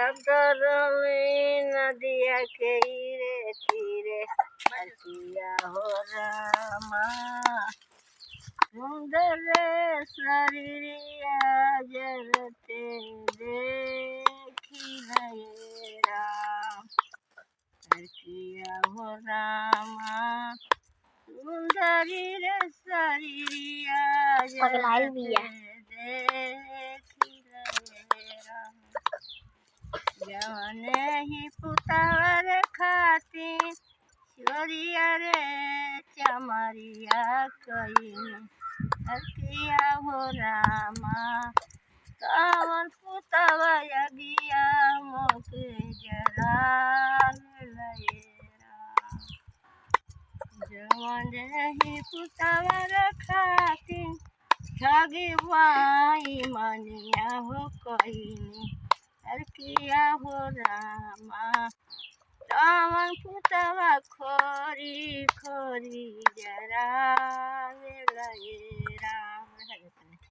में नदिया के रे तीरे बसिया हो रामा सुंदर शरीरिया जरते देखी नये राम बसिया हो रामा सुंदरी रे शरीरिया पगलाई बिया देखी नये राम जवने ही पुतावर खाती छोरिया रे चमरिया कईनी हरकिया हो रामा तवन पुतवा यगिया मोके जरा लये राम जवने ही पुतावर खाती ठगी बाई मनिया हो कईनी हरकिया हो रामा तवन पुतवा खोरी खोरी जरा लये